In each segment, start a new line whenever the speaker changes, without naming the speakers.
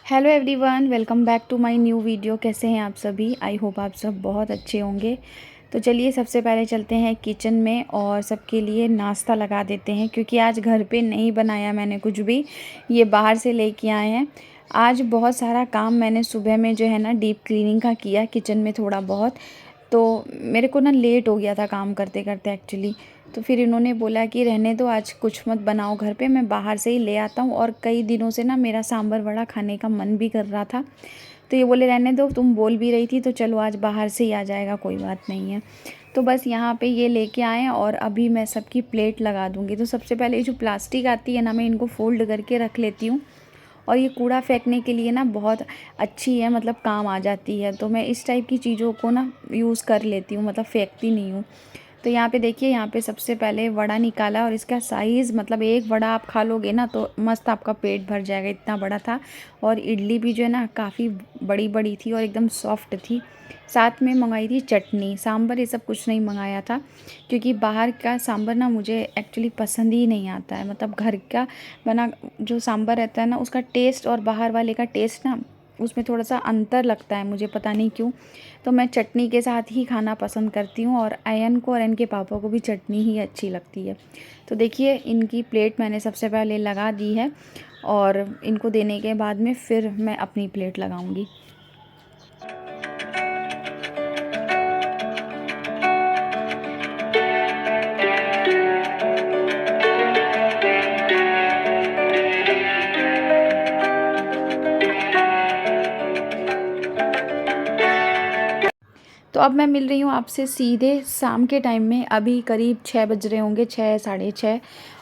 Hello everyone, welcome back to my new video. कैसे हैं आप सभी? आई होप आप सब बहुत अच्छे होंगे। तो चलिए सबसे पहले चलते हैं किचन में और सबके लिए नाश्ता लगा देते हैं, क्योंकि आज घर पे नहीं बनाया मैंने कुछ भी, ये बाहर से लेके आए हैं। आज बहुत सारा काम मैंने सुबह में जो है ना डीप क्लीनिंग का किया किचन में थोड़ा बहुत, तो मेरे को ना लेट हो गया था काम करते करते एक्चुअली। तो फिर इन्होंने बोला कि रहने दो, आज कुछ मत बनाओ घर पे, मैं बाहर से ही ले आता हूँ। और कई दिनों से ना मेरा सांभर वड़ा खाने का मन भी कर रहा था, तो ये बोले रहने दो, तुम बोल भी रही थी तो चलो आज बाहर से ही आ जाएगा, कोई बात नहीं है। तो बस यहाँ पे ये लेके आए और अभी मैं सबकी प्लेट लगा दूँगी। तो सबसे पहले जो प्लास्टिक आती है ना, मैं इनको फ़ोल्ड करके रख लेती हूँ। और ये कूड़ा फेंकने के लिए ना बहुत अच्छी है, मतलब काम आ जाती है। तो मैं इस टाइप की चीज़ों को ना यूज़ कर लेती हूँ, मतलब फेंकती नहीं हूँ। तो यहाँ पे देखिए, यहाँ पे सबसे पहले वड़ा निकाला और इसका साइज़, मतलब एक वड़ा आप खा लोगे ना तो मस्त आपका पेट भर जाएगा, इतना बड़ा था। और इडली भी जो है ना काफ़ी बड़ी बड़ी थी और एकदम सॉफ्ट थी। साथ में मंगाई थी चटनी, सांभर ये सब कुछ नहीं मंगाया था, क्योंकि बाहर का सांभर ना मुझे एक्चुअली पसंद ही नहीं आता है। मतलब घर का बना जो सांभर रहता है ना, उसका टेस्ट और बाहर वाले का टेस्ट ना, उसमें थोड़ा सा अंतर लगता है मुझे, पता नहीं क्यों। तो मैं चटनी के साथ ही खाना पसंद करती हूँ, और अयन को और इनके पापा को भी चटनी ही अच्छी लगती है। तो देखिए, इनकी प्लेट मैंने सबसे पहले लगा दी है और इनको देने के बाद में फिर मैं अपनी प्लेट लगाऊंगी। तो अब मैं मिल रही हूँ आपसे सीधे शाम के टाइम में। अभी करीब 6 बज रहे होंगे, 6 साढ़े 6,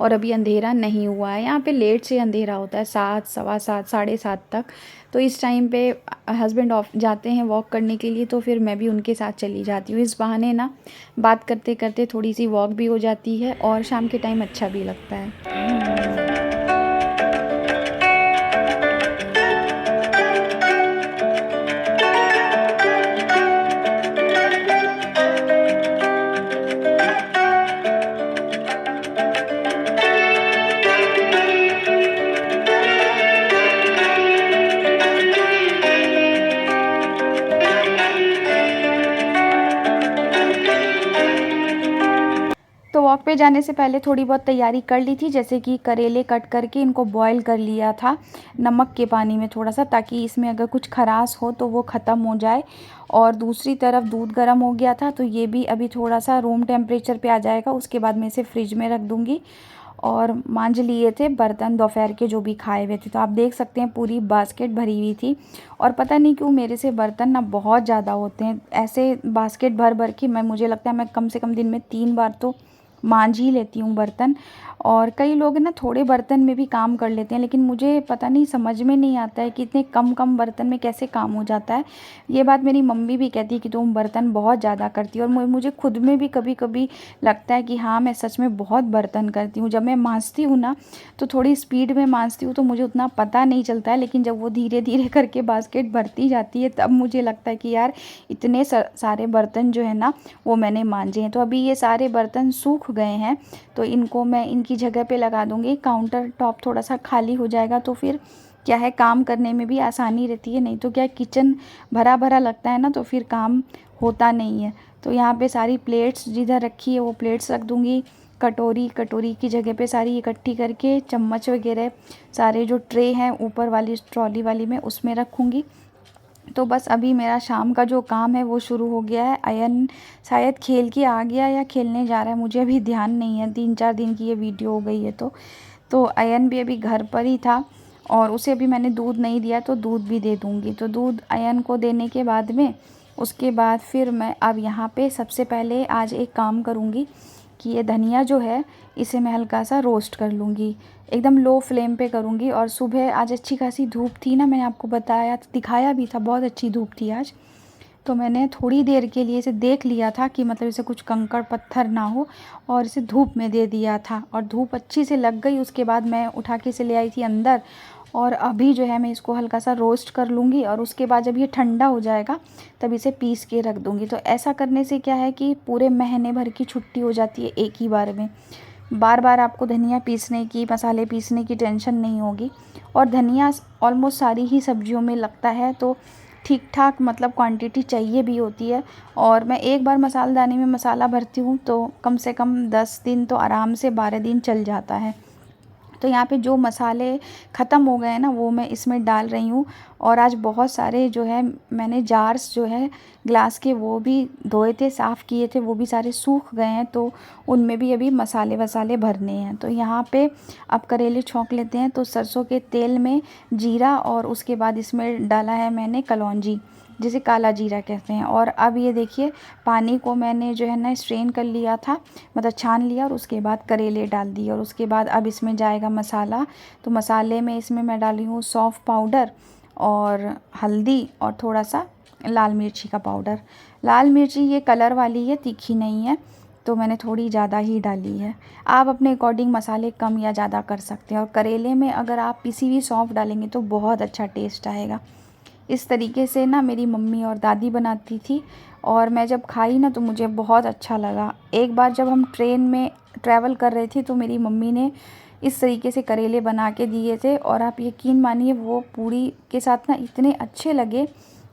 और अभी अंधेरा नहीं हुआ है। यहाँ पे लेट से अंधेरा होता है, 7, सवा 7, साढ़े 7 तक। तो इस टाइम पे हस्बैंड ऑफ जाते हैं वॉक करने के लिए, तो फिर मैं भी उनके साथ चली जाती हूँ। इस बहाने ना बात करते करते थोड़ी सी वॉक भी हो जाती है और शाम के टाइम अच्छा भी लगता है। तो वॉक पे जाने से पहले थोड़ी बहुत तैयारी कर ली थी, जैसे कि करेले कट करके इनको बॉईल कर लिया था नमक के पानी में थोड़ा सा, ताकि इसमें अगर कुछ खराश हो तो वो ख़त्म हो जाए। और दूसरी तरफ दूध गर्म हो गया था, तो ये भी अभी थोड़ा सा रूम टेम्परेचर पे आ जाएगा, उसके बाद मैं इसे फ्रिज में रख दूँगी। और मांज लिए थे बर्तन दोपहर के जो भी खाए हुए थे, तो आप देख सकते हैं पूरी बास्केट भरी हुई थी। और पता नहीं क्यों मेरे से बर्तन ना बहुत ज़्यादा होते हैं, ऐसे बास्केट भर भर के मुझे लगता है मैं कम से कम दिन में 3 बार तो मांज ही लेती हूँ बर्तन। और कई लोग ना थोड़े बर्तन में भी काम कर लेते हैं, लेकिन मुझे पता नहीं, समझ में नहीं आता है कि इतने कम कम बर्तन में कैसे काम हो जाता है। ये बात मेरी मम्मी भी कहती है कि तुम बर्तन बहुत ज़्यादा करती हो, और मुझे खुद में भी कभी कभी लगता है कि हाँ, मैं सच में बहुत बर्तन करती हूँ। जब मैं मांजती हूँ ना तो थोड़ी स्पीड में मांजती हूँ, तो मुझे उतना पता नहीं चलता है, लेकिन जब वो धीरे धीरे करके बास्केट भरती जाती है तब मुझे लगता है कि यार इतने सारे बर्तन जो है ना वो मैंने मांजे हैं। तो अभी ये सारे बर्तन सूख गए हैं, तो इनको मैं इनकी जगह पे लगा दूँगी। काउंटर टॉप थोड़ा सा खाली हो जाएगा, तो फिर क्या है, काम करने में भी आसानी रहती है। नहीं तो क्या है, किचन भरा भरा लगता है ना, तो फिर काम होता नहीं है। तो यहाँ पे सारी प्लेट्स जिधर रखी है वो प्लेट्स रख दूँगी। कटोरी कटोरी की जगह पे सारी इकट्ठी करके चम्मच वगैरह सारे जो ट्रे हैं ऊपर वाली ट्रॉली वाली में उसमें रखूँगी। तो बस अभी मेरा शाम का जो काम है वो शुरू हो गया है। अयन शायद खेल के आ गया या खेलने जा रहा है, मुझे अभी ध्यान नहीं है, 3-4 दिन की ये वीडियो हो गई है। तो अयन भी अभी घर पर ही था, और उसे अभी मैंने दूध नहीं दिया, तो दूध भी दे दूँगी। तो दूध अयन को देने के बाद में उसके बाद फिर मैं अब यहाँ पे सबसे पहले आज एक काम करूँगी कि ये धनिया जो है इसे मैं हल्का सा रोस्ट कर लूँगी, एकदम लो फ्लेम पे करूँगी। और सुबह आज अच्छी खासी धूप थी ना, मैंने आपको बताया, दिखाया भी था, बहुत अच्छी धूप थी आज। तो मैंने थोड़ी देर के लिए इसे देख लिया था कि मतलब इसे कुछ कंकड़ पत्थर ना हो, और इसे धूप में दे दिया था, और धूप अच्छी से लग गई। उसके बाद मैं उठा के इसे ले आई थी अंदर, और अभी जो है मैं इसको हल्का सा रोस्ट कर लूँगी, और उसके बाद जब ये ठंडा हो जाएगा तब इसे पीस के रख दूँगी। तो ऐसा करने से क्या है कि पूरे महीने भर की छुट्टी हो जाती है एक ही बार में। बार बार आपको धनिया पीसने की, मसाले पीसने की टेंशन नहीं होगी। और धनिया ऑलमोस्ट सारी ही सब्जियों में लगता है, तो ठीक ठाक मतलब क्वांटिटी चाहिए भी होती है। और मैं एक बार मसालदानी में मसाला भरती हूँ तो कम से कम 10 दिन तो आराम से 12 दिन चल जाता है। तो यहाँ पे जो मसाले ख़त्म हो गए हैं ना, वो मैं इसमें डाल रही हूँ। और आज बहुत सारे जो है मैंने जार्स जो है ग्लास के वो भी धोए थे, साफ़ किए थे, वो भी सारे सूख गए हैं, तो उनमें भी अभी मसाले वसाले भरने हैं। तो यहाँ पे अब करेले छौंक लेते हैं। तो सरसों के तेल में जीरा और उसके बाद इसमें डाला है मैंने कलौंजी, जिसे काला जीरा कहते हैं। और अब ये देखिए पानी को मैंने जो है ना स्ट्रेन कर लिया था, मतलब छान लिया, और उसके बाद करेले डाल दिए। और उसके बाद अब इसमें जाएगा मसाला। तो मसाले में इसमें मैं डाली हूँ सौंफ पाउडर और हल्दी और थोड़ा सा लाल मिर्ची का पाउडर। लाल मिर्ची ये कलर वाली है, तीखी नहीं है, तो मैंने थोड़ी ज़्यादा ही डाली है। आप अपने अकॉर्डिंग मसाले कम या ज़्यादा कर सकते हैं। और करेले में अगर आप पिसी हुई सौंफ डालेंगे तो बहुत अच्छा टेस्ट आएगा। इस तरीके से ना मेरी मम्मी और दादी बनाती थी, और मैं जब खाई ना तो मुझे बहुत अच्छा लगा। एक बार जब हम ट्रेन में ट्रैवल कर रहे थे तो मेरी मम्मी ने इस तरीके से करेले बना के दिए थे, और आप यकीन मानिए वो पूड़ी के साथ ना इतने अच्छे लगे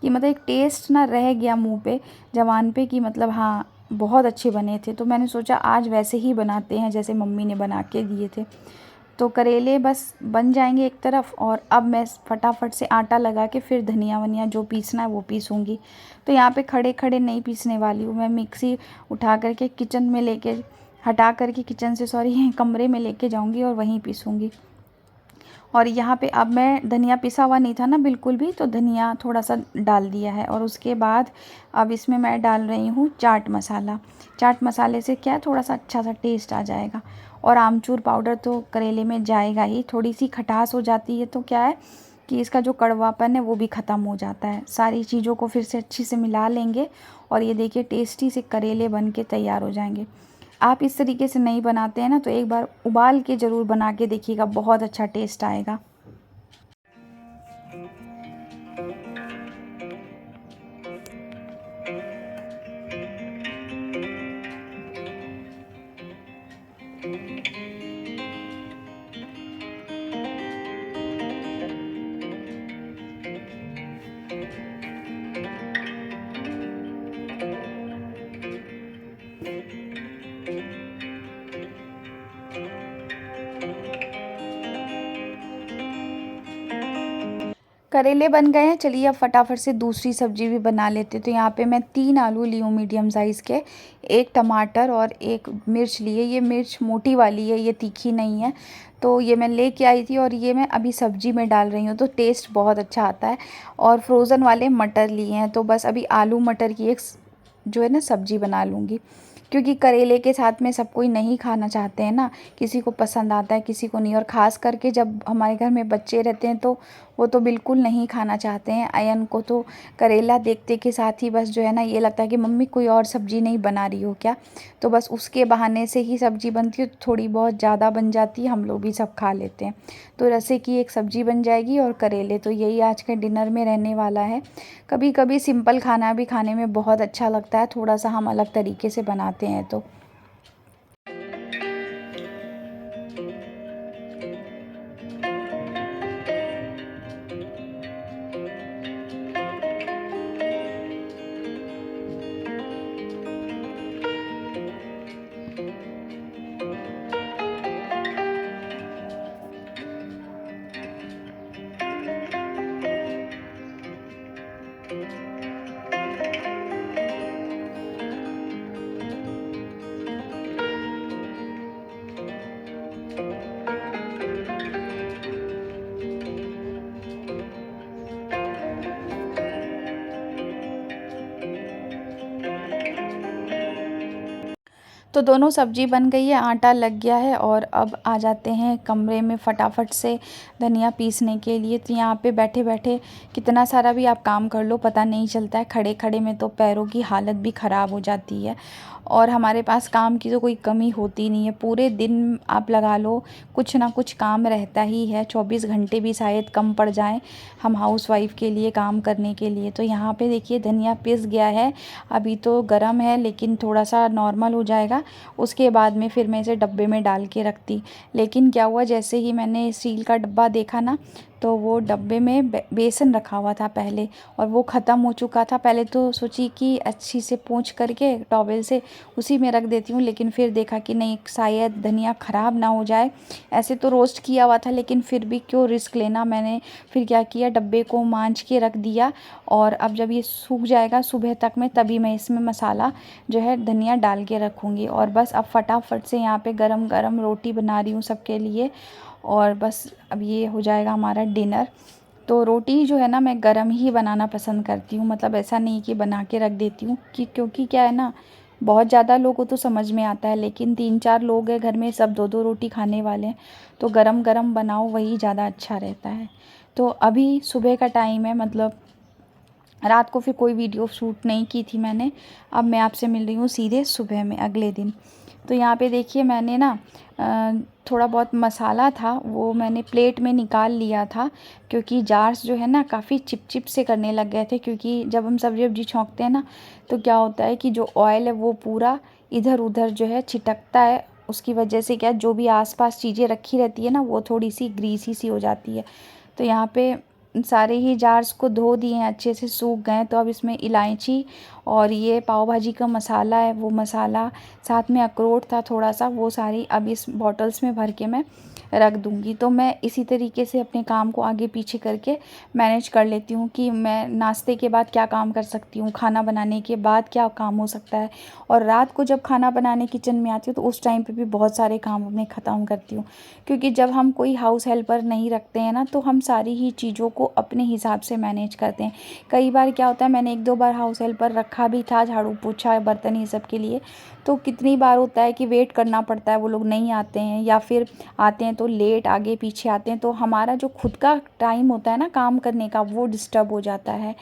कि मतलब एक टेस्ट ना रह गया मुंह पे, ज़बान पे, कि मतलब हाँ बहुत अच्छे बने थे। तो मैंने सोचा आज वैसे ही बनाते हैं जैसे मम्मी ने बना के दिए थे। तो करेले बस बन जाएंगे एक तरफ, और अब मैं फटाफट से आटा लगा के फिर धनिया वनिया जो पीसना है वो पीसूँगी। तो यहाँ पे खड़े खड़े नहीं पीसने वाली हूँ, मैं मिक्सी उठा करके किचन में लेके, हटा करके किचन से सॉरी कमरे में लेके जाऊँगी और वहीं पीसूँगी। और यहाँ पे अब मैं धनिया पिसा हुआ नहीं था ना बिल्कुल भी, तो धनिया थोड़ा सा डाल दिया है। और उसके बाद अब इसमें मैं डाल रही हूँ चाट मसाला। चाट मसाले से क्या है, थोड़ा सा अच्छा सा टेस्ट आ जाएगा। और आमचूर पाउडर तो करेले में जाएगा ही, थोड़ी सी खटास हो जाती है तो क्या है कि इसका जो कड़वापन है वो भी ख़त्म हो जाता है। सारी चीज़ों को फिर से अच्छी से मिला लेंगे, और ये देखिए टेस्टी से करेले बन के तैयार हो जाएंगे। आप इस तरीके से नहीं बनाते हैं ना, तो एक बार उबाल के ज़रूर बना के देखिएगा, बहुत अच्छा टेस्ट आएगा। करेले बन गए हैं, चलिए अब फटाफट से दूसरी सब्ज़ी भी बना लेते हैं। तो यहाँ पे मैं 3 आलू ली हूँ मीडियम साइज़ के, 1 टमाटर और 1 मिर्च लिए। ये मिर्च मोटी वाली है, ये तीखी नहीं है। तो ये मैं लेके आई थी और ये मैं अभी सब्ज़ी में डाल रही हूँ, तो टेस्ट बहुत अच्छा आता है। और फ्रोज़न वाले मटर लिए हैं, तो बस अभी आलू मटर की एक जो है ना सब्ज़ी बना लूँगी। क्योंकि करेले के साथ में सब कोई नहीं खाना चाहते हैं ना, किसी को पसंद आता है किसी को नहीं। और ख़ास करके जब हमारे घर में बच्चे रहते हैं तो वो तो बिल्कुल नहीं खाना चाहते हैं। अयन को तो करेला देखते के साथ ही बस जो है ना ये लगता है कि मम्मी कोई और सब्ज़ी नहीं बना रही हो क्या। तो बस उसके बहाने से ही सब्ज़ी बनती है, तो थोड़ी बहुत ज़्यादा बन जाती है, हम लोग भी सब खा लेते हैं। तो रसे की एक सब्ज़ी बन जाएगी और करेले, तो यही आज के डिनर में रहने वाला है। कभी कभी सिंपल खाना भी खाने में बहुत अच्छा लगता है, थोड़ा सा हम अलग तरीके से बनाते हैं तो। तो दोनों सब्ज़ी बन गई है, आटा लग गया है, और अब आ जाते हैं कमरे में फटाफट से धनिया पीसने के लिए। तो यहाँ पे बैठे बैठे कितना सारा भी आप काम कर लो पता नहीं चलता है, खड़े खड़े में तो पैरों की हालत भी ख़राब हो जाती है। और हमारे पास काम की तो कोई कमी होती नहीं है। पूरे दिन आप लगा लो कुछ ना कुछ काम रहता ही है, 24 घंटे भी शायद कम पड़ जाएं हम हाउसवाइफ़ के लिए काम करने के लिए। तो यहाँ पे देखिए धनिया पिस गया है, अभी तो गर्म है लेकिन थोड़ा सा नॉर्मल हो जाएगा, उसके बाद में फिर मैं इसे डब्बे में डाल के रखती। लेकिन क्या हुआ, जैसे ही मैंने स्टील का डब्बा देखा ना, तो वो डब्बे में बेसन रखा हुआ था पहले, और वो ख़त्म हो चुका था। पहले तो सोची कि अच्छी से पोंछ करके टॉवल से उसी में रख देती हूँ, लेकिन फिर देखा कि नहीं, शायद धनिया ख़राब ना हो जाए। ऐसे तो रोस्ट किया हुआ था लेकिन फिर भी क्यों रिस्क लेना। मैंने फिर क्या किया, डब्बे को मांझ के रख दिया, और अब जब ये सूख जाएगा सुबह तक में, तभी मैं इसमें मसाला जो है धनिया डाल के रखूँगी। और बस अब फटाफट से यहाँ पे गरम गरम रोटी बना रही हूँ सबके लिए, और बस अब ये हो जाएगा हमारा डिनर। तो रोटी जो है ना, मैं गरम ही बनाना पसंद करती हूँ, मतलब ऐसा नहीं कि बना के रख देती हूँ, क्योंकि क्या है ना, बहुत ज़्यादा लोगों तो समझ में आता है, लेकिन 3-4 लोग हैं घर में, सब 2-2 रोटी खाने वाले हैं, तो गरम गरम बनाओ वही ज़्यादा अच्छा रहता है। तो अभी सुबह का टाइम है, मतलब रात को फिर कोई वीडियो शूट नहीं की थी मैंने। अब मैं आपसे मिल रही हूँ सीधे सुबह में अगले दिन। तो यहाँ पे देखिए मैंने ना थोड़ा बहुत मसाला था वो मैंने प्लेट में निकाल लिया था, क्योंकि जार्स जो है ना काफ़ी चिपचिप से करने लग गए थे। क्योंकि जब हम सब्जी वब्जी छौंकते हैं ना, तो क्या होता है कि जो ऑयल है वो पूरा इधर उधर जो है छिटकता है, उसकी वजह से क्या, जो भी आसपास चीज़ें रखी रहती है ना, वो थोड़ी सी ग्रीसी सी हो जाती है। तो यहाँ पे सारे ही जार्स को धो दिए हैं, अच्छे से सूख गए। तो अब इसमें इलायची और ये पाव भाजी का मसाला है, वो मसाला, साथ में अखरोट था थोड़ा सा, वो सारी अब इस बॉटल्स में भर के मैं रख दूँगी। तो मैं इसी तरीके से अपने काम को आगे पीछे करके मैनेज कर लेती हूँ कि मैं नाश्ते के बाद क्या काम कर सकती हूँ, खाना बनाने के बाद क्या काम हो सकता है। और रात को जब खाना बनाने किचन में आती हूँ तो उस टाइम पे भी बहुत सारे काम अपने ख़त्म करती हूँ। क्योंकि जब हम कोई हाउस हेल्पर नहीं रखते हैं ना, तो हम सारी ही चीज़ों को अपने हिसाब से मैनेज करते हैं। कई बार क्या होता है, मैंने 1-2 बार हाउस हेल्पर रखा भी था, झाड़ू पोछा बर्तन ये सब के लिए, तो कितनी बार होता है कि वेट करना पड़ता है, वो लोग नहीं आते हैं, या फिर आते हैं तो लेट, आगे पीछे आते हैं, तो हमारा जो खुद का टाइम होता है ना काम करने का, वो डिस्टर्ब हो जाता है।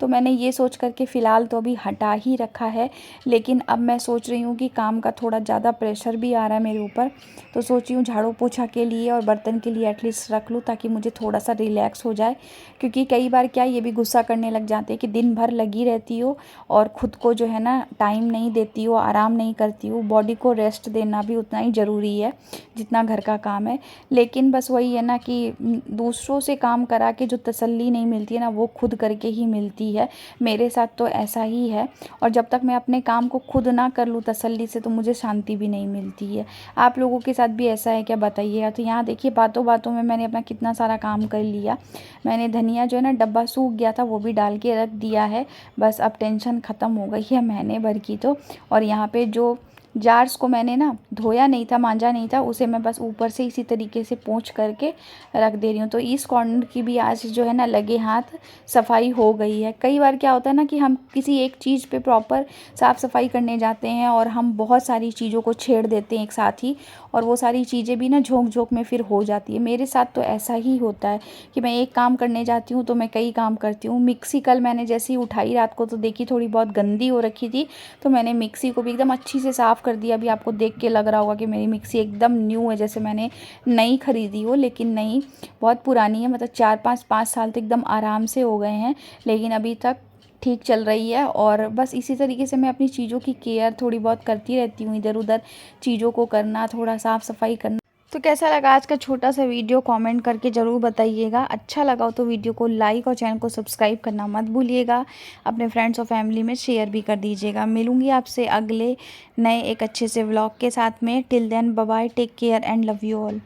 तो मैंने ये सोच कर के फ़िलहाल तो अभी हटा ही रखा है। लेकिन अब मैं सोच रही हूँ कि काम का थोड़ा ज़्यादा प्रेशर भी आ रहा है मेरे ऊपर, तो सोच रही हूँ झाड़ू पोछा के लिए और बर्तन के लिए एटलीस्ट रख लूँ, ताकि मुझे थोड़ा सा रिलैक्स हो जाए। क्योंकि कई बार क्या, ये भी गुस्सा करने लग जाते हैं कि दिन भर लगी रहती हो और ख़ुद को जो है ना टाइम नहीं देती हो, आराम नहीं करती हो। बॉडी को रेस्ट देना भी उतना ही ज़रूरी है जितना घर का काम है। लेकिन बस वही है ना कि दूसरों से काम करा के जो तसल्ली नहीं मिलती है ना, वो खुद करके ही मिलती है। मेरे साथ तो ऐसा ही है, और जब तक मैं अपने काम को खुद ना कर लूँ तसल्ली से, तो मुझे शांति भी नहीं मिलती है। आप लोगों के साथ भी ऐसा है क्या, बताइएगा। तो यहाँ देखिए बातों बातों में मैंने अपना कितना सारा काम कर लिया। मैंने धनिया जो है ना, डब्बा सूख गया था, वो भी डाल के रख दिया है। बस अब टेंशन ख़त्म हो गई है महीने भर की तो। और यहाँ पे जो जार्स को मैंने ना धोया नहीं था, मांजा नहीं था, उसे मैं बस ऊपर से इसी तरीके से पोंछ करके रख दे रही हूँ। तो इस कॉर्नर की भी आज जो है ना लगे हाथ सफाई हो गई है। कई बार क्या होता है ना कि हम किसी एक चीज़ पे प्रॉपर साफ़ सफाई करने जाते हैं और हम बहुत सारी चीज़ों को छेड़ देते हैं एक साथ ही, और वो सारी चीज़ें भी ना झोंक झोंक में फिर हो जाती है। मेरे साथ तो ऐसा ही होता है कि मैं एक काम करने जाती हूँ तो मैं कई काम करती हूँ। मिक्सी कल मैंने जैसे ही उठाई रात को, तो देखी थोड़ी बहुत गंदी हो रखी थी, तो मैंने मिक्सी को भी एकदम अच्छी से साफ़ कर दिया। अभी आपको देख के लग रहा होगा कि मेरी मिक्सी एकदम न्यू है, जैसे मैंने नई खरीदी हो, लेकिन नहीं, बहुत पुरानी है। मतलब 4-5 साल तो एकदम आराम से हो गए हैं, लेकिन अभी तक ठीक चल रही है। और बस इसी तरीके से मैं अपनी चीज़ों की केयर थोड़ी बहुत करती रहती हूँ, इधर उधर चीज़ों को करना, थोड़ा साफ़ सफाई करना। तो कैसा लगा आज का छोटा सा वीडियो, कमेंट करके ज़रूर बताइएगा। अच्छा लगा हो तो वीडियो को लाइक और चैनल को सब्सक्राइब करना मत भूलिएगा। अपने फ्रेंड्स और फैमिली में शेयर भी कर दीजिएगा। मिलूँगी आपसे अगले नए एक अच्छे से व्लॉग के साथ में। Till then bye bye, take care and love you all.